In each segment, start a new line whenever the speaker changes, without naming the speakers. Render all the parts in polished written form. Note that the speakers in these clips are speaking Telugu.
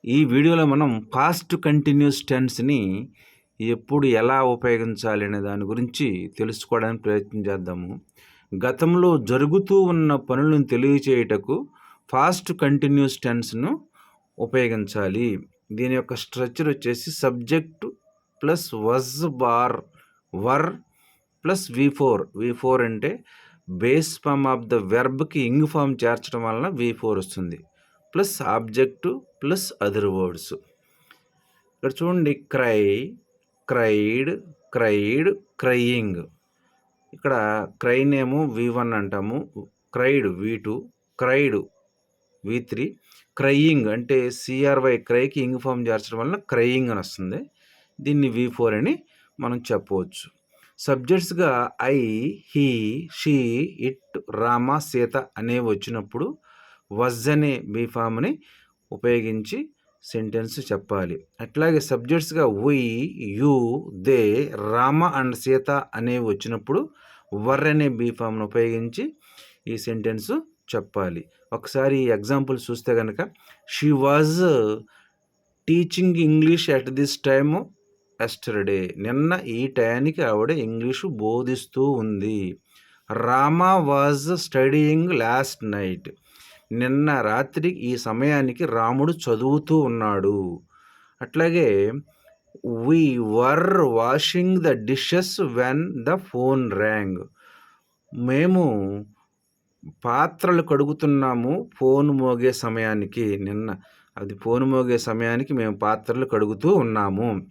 ఈ వీడియోలో మనం పాస్ట్ కంటిన్యూస్ టెన్స్ని ఎప్పుడు ఎలా ఉపయోగించాలి అనే దాని గురించి తెలుసుకోవడానికి ప్రయత్నం చేద్దాము. గతంలో జరుగుతూ ఉన్న పనులను తెలియచేయుటకు పాస్ట్ కంటిన్యూస్ టెన్స్ను ఉపయోగించాలి. దీని యొక్క స్ట్రక్చర్ వచ్చేసి subject plus was bar were plus V4 అంటే బేస్ ఫామ్ ఆఫ్ ద వెర్బ్కి ఇంగ్ ఫామ్ చేర్చడం వలన V4 వస్తుంది. Plus object plus other words. ఇక్కడ చూడండి, క్రై, క్రైడ్, క్రైడ్, క్రయింగ్. ఇక్కడ క్రైన్ ఏమో V1 అంటాము, cried V2, cried V3, crying అంటే CRY క్రైకి ఇంగ్ ఫామ్ చేర్చడం వలన క్రయింగ్ అని వస్తుంది. దీన్ని V4 అని మనం చెప్పవచ్చు. సబ్జెక్ట్స్గా I, he, she, it, Rama, Sita అనేవి వచ్చినప్పుడు వజ్ అనే బీ ఫామ్ని ఉపయోగించి సెంటెన్స్ చెప్పాలి. అట్లాగే సబ్జెక్ట్స్గా we, you, they, Rama and Sita అనేవి వచ్చినప్పుడు వర్ అనే బీ ఫామ్ను ఉపయోగించి ఈ సెంటెన్స్ చెప్పాలి. ఒకసారి ఎగ్జాంపుల్ చూస్తే కనుక, she was teaching English at this time yesterday. నిన్న ఈ టయానికి ఆవిడ ఇంగ్లీషు బోధిస్తూ ఉంది. Rama was studying last night. నిన్న రాత్రి ఈ సమయానికి రాముడు చదువుతూ ఉన్నాడు. అట్లాగే we were washing the dishes when the phone rang. మేము పాత్రలు కడుగుతున్నాము ఫోన్ మోగే సమయానికి. నిన్న అది ఫోన్ మోగే సమయానికి మేము పాత్రలు కడుగుతూ ఉన్నాము.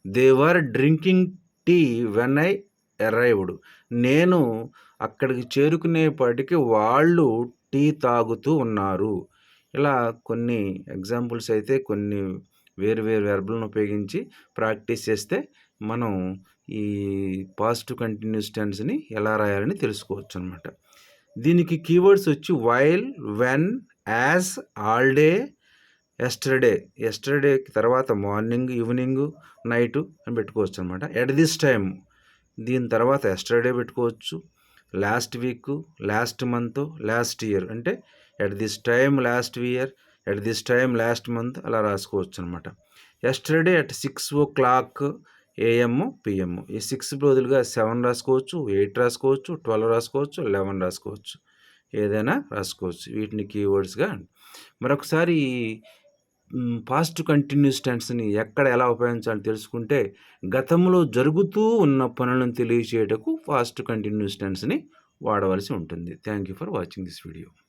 They were drinking tea when I arrived. నేను అక్కడికి చేరుకునేపాటికి వాళ్ళు టీ తాగుతూ ఉన్నారు. ఇలా కొన్ని ఎగ్జాంపుల్స్ అయితే కొన్ని వేరు వెర్బులను ఉపయోగించి ప్రాక్టీస్ చేస్తే మనం ఈ పాస్ట్ కంటిన్యూస్ టెన్స్ని ఎలా రాయాలని తెలుసుకోవచ్చు అనమాట. దీనికి కీవర్డ్స్ వచ్చి while, when, as, all day, yesterday తర్వాత మార్నింగ్, ఈవినింగ్, నైటు అని పెట్టుకోవచ్చు అనమాట. ఎట్ దిస్ టైమ్ దీని తర్వాత ఎస్టర్డే పెట్టుకోవచ్చు. Last week, last month, last year అంటే at this time last year, at this time last month అలా రాసుకోవచ్చు అనమాట. Yesterday at 6 o'clock AM PM. ఈ 6 బదులుగా 7 రాసుకోవచ్చు, 8 రాసుకోవచ్చు, 12 రాసుకోవచ్చు, 11 రాసుకోవచ్చు, ఏదైనా రాసుకోవచ్చు. వీటిని కీవర్డ్స్గా. మరొకసారి పాస్ట్ కంటిన్యూస్ టెన్స్ని ఎక్కడ ఎలా ఉపయోగించాలో తెలుసుకుంటే, గతంలో జరుగుతూ ఉన్న పనులను తెలియచేయటకు పాస్ట్ కంటిన్యూస్ టెన్స్ని వాడవలసి ఉంటుంది. Thank you for watching this video.